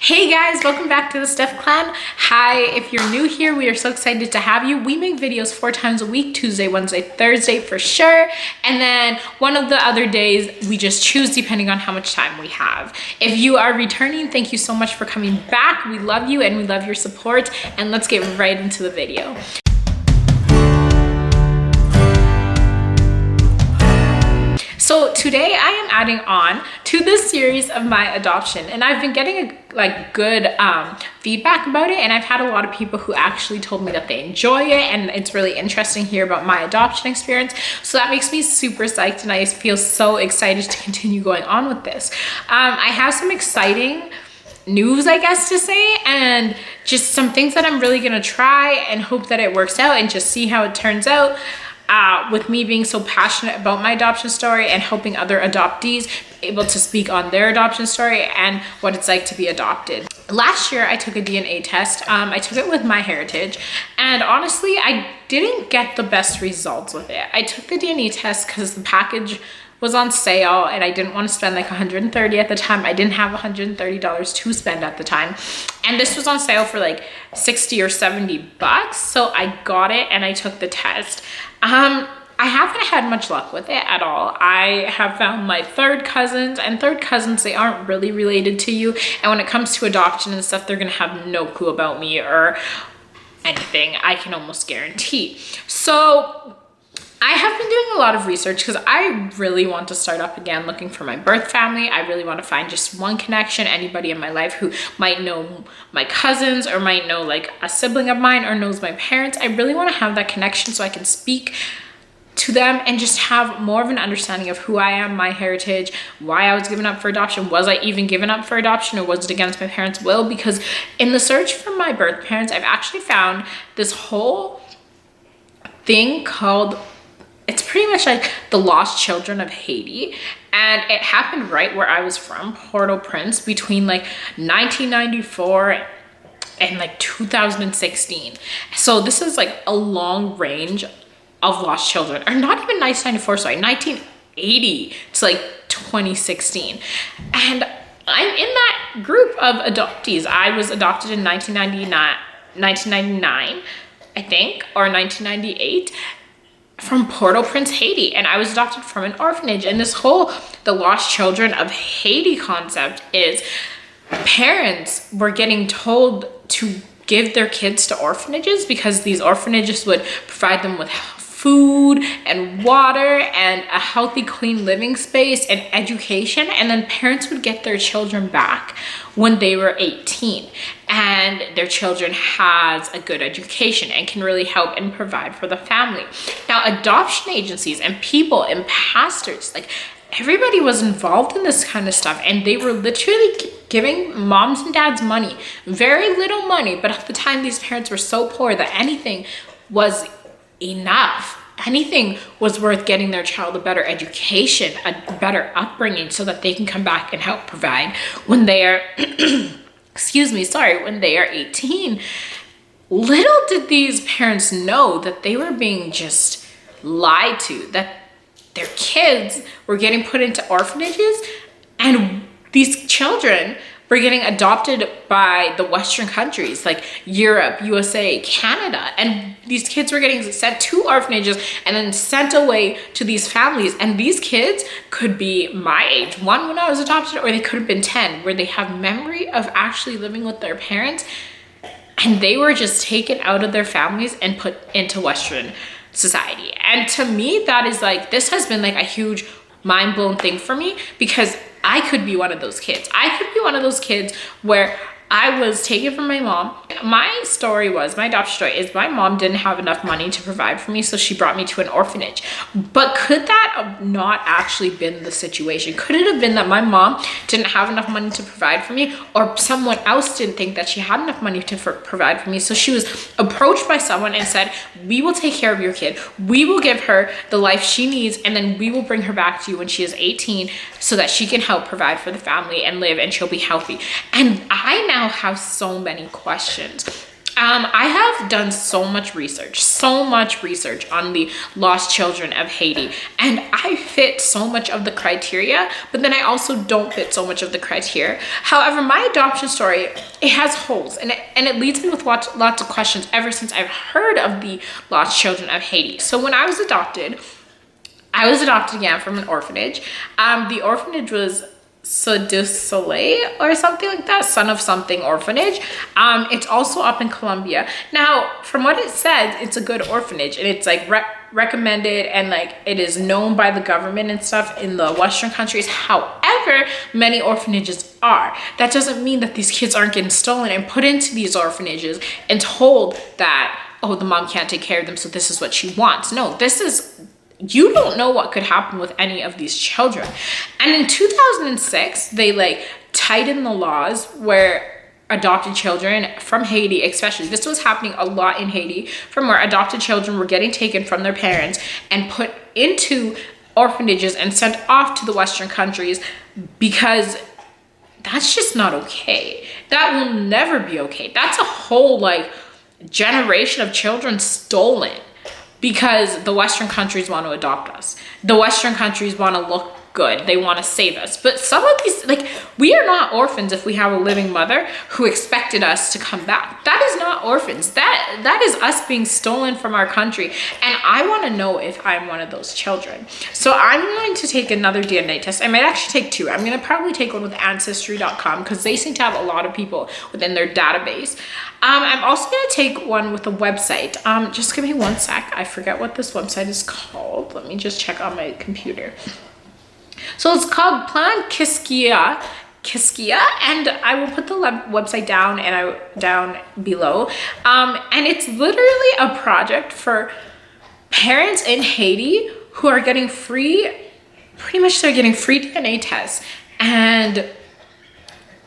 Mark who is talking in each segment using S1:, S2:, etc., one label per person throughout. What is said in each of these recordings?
S1: Hey guys, welcome back to the Steph Clan. Hi, if you're new here, we are so excited to have you. We make videos 4 times a week, Tuesday, Wednesday, Thursday for sure. And then one of the other days we just choose depending on how much time we have. If you are returning, thank you so much for coming back. We love you and we love your support. And let's get right into the video. So today I am adding on to this series of my adoption, and I've been getting good feedback about it, and I've had a lot of people who actually told me that they enjoy it, and it's really interesting to hear about my adoption experience. So that makes me super psyched, and I feel so excited to continue going on with this. I have some exciting news, I guess to say, and just some things that I'm really gonna try and hope that it works out and just see how it turns out. With me being so passionate about my adoption story and helping other adoptees be able to speak on their adoption story and what it's like to be adopted. Last year, I took a DNA test. I took it with MyHeritage, and honestly, I didn't get the best results with it. I took the DNA test because the package was on sale and I didn't want to spend like $130 at the time. I didn't have $130 to spend at the time. And this was on sale for like 60 or 70 bucks. So I got it and I took the test. I haven't had much luck with it at all. I have found my third cousins, and third cousins, they aren't really related to you. And when it comes to adoption and stuff, they're gonna have no clue about me or anything, I can almost guarantee. So I have been doing a lot of research because I really want to start up again looking for my birth family. I really want to find just one connection, anybody in my life who might know my cousins or might know like a sibling of mine or knows my parents. I really want to have that connection so I can speak to them and just have more of an understanding of who I am, my heritage, why I was given up for adoption. Was I even given up for adoption, or was it against my parents' will? Because in the search for my birth parents, I've actually found this whole thing called, it's pretty much like the lost children of Haiti, and it happened right where I was from, Port-au-Prince, between like 1994 and like 2016. So this is like a long range of lost children, or not even 1994, sorry, 1980 to like 2016. And I'm in that group of adoptees. I was adopted in 1999, I think, or 1998. From Port-au-Prince, Haiti, and I was adopted from an orphanage. And this whole the lost children of Haiti concept is parents were getting told to give their kids to orphanages because these orphanages would provide them with food and water and a healthy, clean living space and education, and then parents would get their children back when they were 18 and their children has a good education and can really help and provide for the family. Now, adoption agencies and people and pastors, like everybody was involved in this kind of stuff, and they were literally giving moms and dads money, very little money, but at the time these parents were so poor that anything was enough. Anything was worth getting their child a better education, a better upbringing, so that they can come back and help provide when they are when they are 18. Little did these parents know that they were being just lied to, that their kids were getting put into orphanages, and these children were getting adopted by the Western countries like Europe, USA, Canada. And these kids were getting sent to orphanages and then sent away to these families. And these kids could be my age, 1 when I was adopted, or they could have been 10, where they have memory of actually living with their parents. And they were just taken out of their families and put into Western society. And to me, that is like, this has been like a huge mind-blown thing for me, because I could be one of those kids. I could be one of those kids where I was taken from my mom. My adoption story is my mom didn't have enough money to provide for me, so she brought me to an orphanage. But could that have not actually been the situation? Could it have been that my mom didn't have enough money to provide for me, or someone else didn't think that she had enough money to provide for me? So she was approached by someone and said, we will take care of your kid. We will give her the life she needs, and then we will bring her back to you when she is 18 so that she can help provide for the family and live, and she'll be healthy. And I now have so many questions. I have done so much research on the lost children of Haiti, and I fit so much of the criteria, but then I also don't fit so much of the criteria. However, my adoption story, it has holes, and it leads me with lots of questions ever since I've heard of the lost children of Haiti. So when I was adopted again from an orphanage. The orphanage was Ceux du Soleil or something like that, Son of Something Orphanage. It's also up in Colombia. Now, from what it says, it's a good orphanage, and it's like recommended, and like it is known by the government and stuff in the Western countries. However, many orphanages are. That doesn't mean that these kids aren't getting stolen and put into these orphanages and told that, oh, the mom can't take care of them, so this is what she wants. No, you don't know what could happen with any of these children. And in 2006, they like tightened the laws where adopted children from Haiti, especially, this was happening a lot in Haiti, from where adopted children were getting taken from their parents and put into orphanages and sent off to the Western countries, because that's just not okay. That will never be okay. That's a whole like generation of children stolen, because the Western countries want to adopt us. The Western countries want to look good. They want to save us. But some of these, like, we are not orphans if we have a living mother who expected us to come back. That is not orphans. That is us being stolen from our country. And I want to know if I'm one of those children. So I'm going to take another DNA test. I might actually take two. I'm going to probably take one with ancestry.com, because they seem to have a lot of people within their database. I'm also going to take one with a website. Just give me one sec. I forget what this website is called. Let me just check on my computer. So it's called Plan Kiskia, and I will put the website down below. And it's literally a project for parents in Haiti who are getting pretty much they're getting free DNA tests, and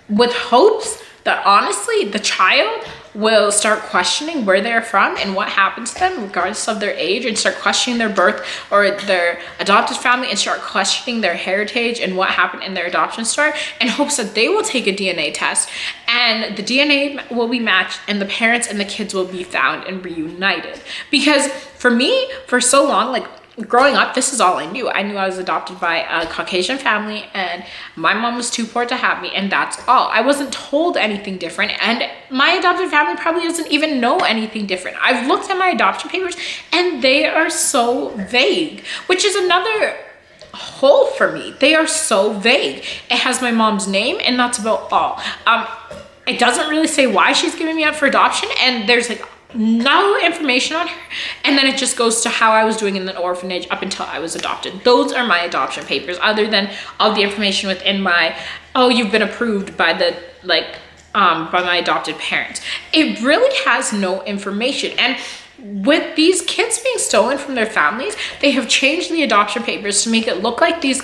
S1: with hopes that honestly the child will start questioning where they're from and what happened to them regardless of their age, and start questioning their birth or their adopted family, and start questioning their heritage and what happened in their adoption story, in hopes that they will take a DNA test and the DNA will be matched and the parents and the kids will be found and reunited. Because for me, for so long, like growing up, this is all I knew. I knew I was adopted by a Caucasian family, and my mom was too poor to have me, and that's all. I wasn't told anything different, and my adopted family probably doesn't even know anything different. I've looked at my adoption papers and they are so vague, which is another hole for me. They are so vague. It has my mom's name, and that's about all. It doesn't really say why she's giving me up for adoption, and there's like no information on her, and then it just goes to how I was doing in the orphanage up until I was adopted. Those are my adoption papers, other than all the information within my, oh, you've been approved by the by my adopted parents. It really has no information. And with these kids being stolen from their families, they have changed the adoption papers to make it look like these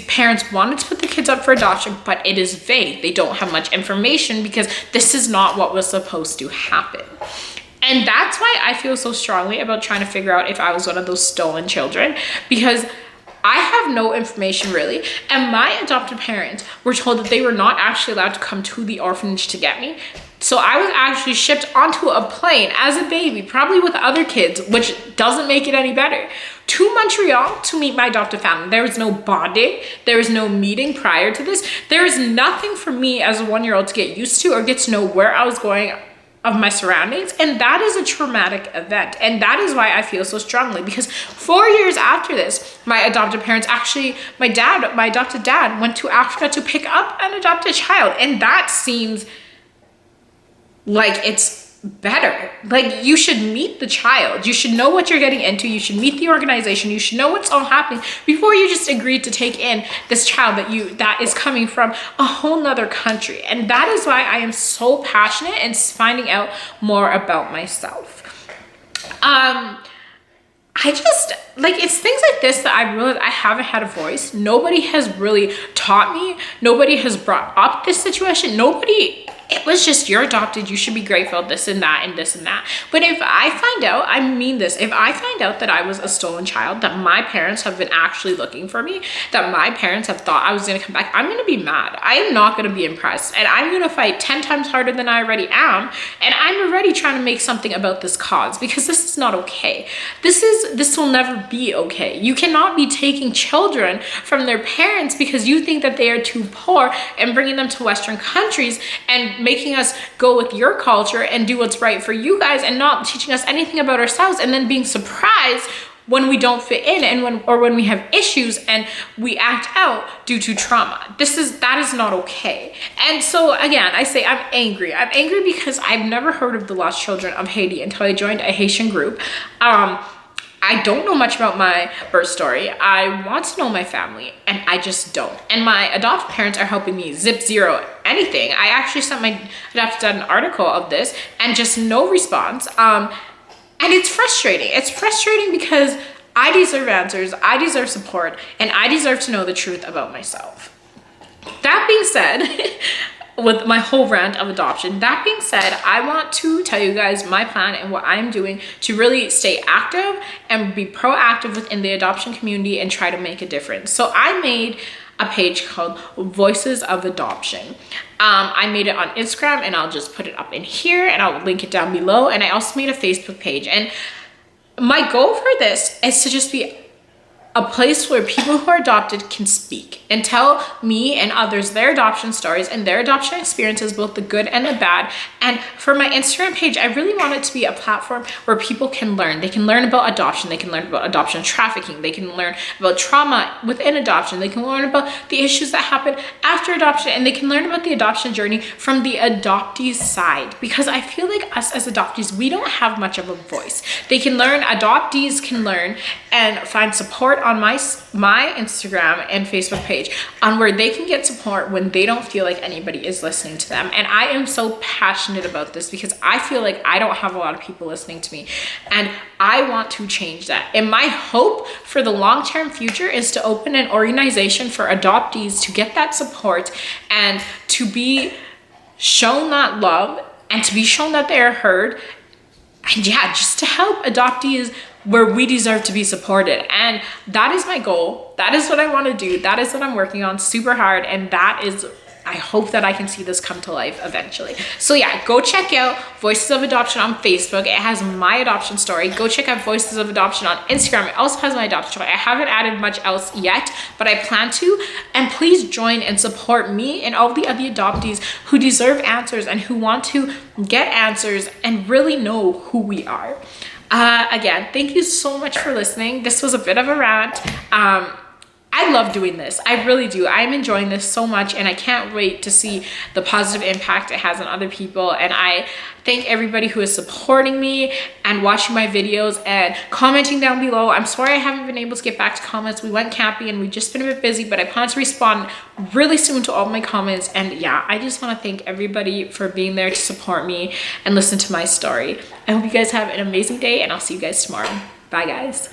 S1: parents wanted to put the kids up for adoption, but it is vague. They don't have much information, because this is not what was supposed to happen. And that's why I feel so strongly about trying to figure out if I was one of those stolen children, because I have no information really. And my adopted parents were told that they were not actually allowed to come to the orphanage to get me. So I was actually shipped onto a plane as a baby, probably with other kids, which doesn't make it any better, to Montreal to meet my adopted family. There was no bonding. There was no meeting prior to this. There was nothing for me as a 1-year-old to get used to or get to know where I was going of my surroundings. And that is a traumatic event. And that is why I feel so strongly, because 4 years after this, my adopted parents my adopted dad went to Africa to pick up an adopted child. And that seems like it's better. Like, you should meet the child. You should know what you're getting into. You should meet the organization. You should know what's all happening before you just agree to take in this child that is coming from a whole nother country. And that is why I am so passionate in finding out more about myself. I just, like, it's things like this that I realize I haven't had a voice. Nobody has really taught me. Nobody has brought up this situation. Nobody it was just, you're adopted, you should be grateful, this and that and this and that. But if I find out, I mean this, if I find out that I was a stolen child, that my parents have been actually looking for me, that my parents have thought I was going to come back, I'm going to be mad. I am not going to be impressed, and I'm going to fight 10 times harder than I already am. And I'm already trying to make something about this cause, because this is not okay. This will never be okay. You cannot be taking children from their parents because you think that they are too poor and bringing them to Western countries and making us go with your culture and do what's right for you guys, and not teaching us anything about ourselves, and then being surprised when we don't fit in, and when we have issues and we act out due to trauma. That is not okay. And so again, I say I'm angry. I'm angry because I've never heard of the lost children of Haiti until I joined a Haitian group. I don't know much about my birth story. I want to know my family, and I just don't. And my adoptive parents are helping me zip zero anything. I actually sent my adopted dad an article of this, and just no response. And it's frustrating. It's frustrating because I deserve answers, I deserve support, and I deserve to know the truth about myself. That being said, with my whole rant of adoption, that being said, I want to tell you guys my plan and what I'm doing to really stay active and be proactive within the adoption community and try to make a difference. So I made a page called Voices of Adoption. I made it on Instagram, and I'll just put it up in here, and I'll link it down below. And I also made a Facebook page. And my goal for this is to just be a place where people who are adopted can speak and tell me and others their adoption stories and their adoption experiences, both the good and the bad. And for my Instagram page, I really want it to be a platform where people can learn. They can learn about adoption. They can learn about adoption trafficking. They can learn about trauma within adoption. They can learn about the issues that happen after adoption, and they can learn about the adoption journey from the adoptee's side, because I feel like us as adoptees, we don't have much of a voice. Adoptees can learn and find support on my Instagram and Facebook page on where they can get support when they don't feel like anybody is listening to them. And I am so passionate about this because I feel like I don't have a lot of people listening to me, and I want to change that. And my hope for the long-term future is to open an organization for adoptees to get that support and to be shown that love and to be shown that they are heard. And yeah, just to help adoptees where we deserve to be supported. And that is my goal. That is what I want to do. That is what I'm working on super hard. And that is, I hope that I can see this come to life eventually. So yeah, go check out Voices of Adoption on Facebook. It has my adoption story. Go check out Voices of Adoption on Instagram. It also has my adoption story. I haven't added much else yet, but I plan to. And please join and support me and all the other adoptees who deserve answers and who want to get answers and really know who we are. Again, thank you so much for listening. This was a bit of a rant. I love doing this. I really do. I'm enjoying this so much, and I can't wait to see the positive impact it has on other people. And I thank everybody who is supporting me and watching my videos and commenting down below. I'm sorry I haven't been able to get back to comments. We went camping and we've just been a bit busy, but I plan to respond really soon to all my comments. And yeah, I just want to thank everybody for being there to support me and listen to my story. I hope you guys have an amazing day, and I'll see you guys tomorrow. Bye guys.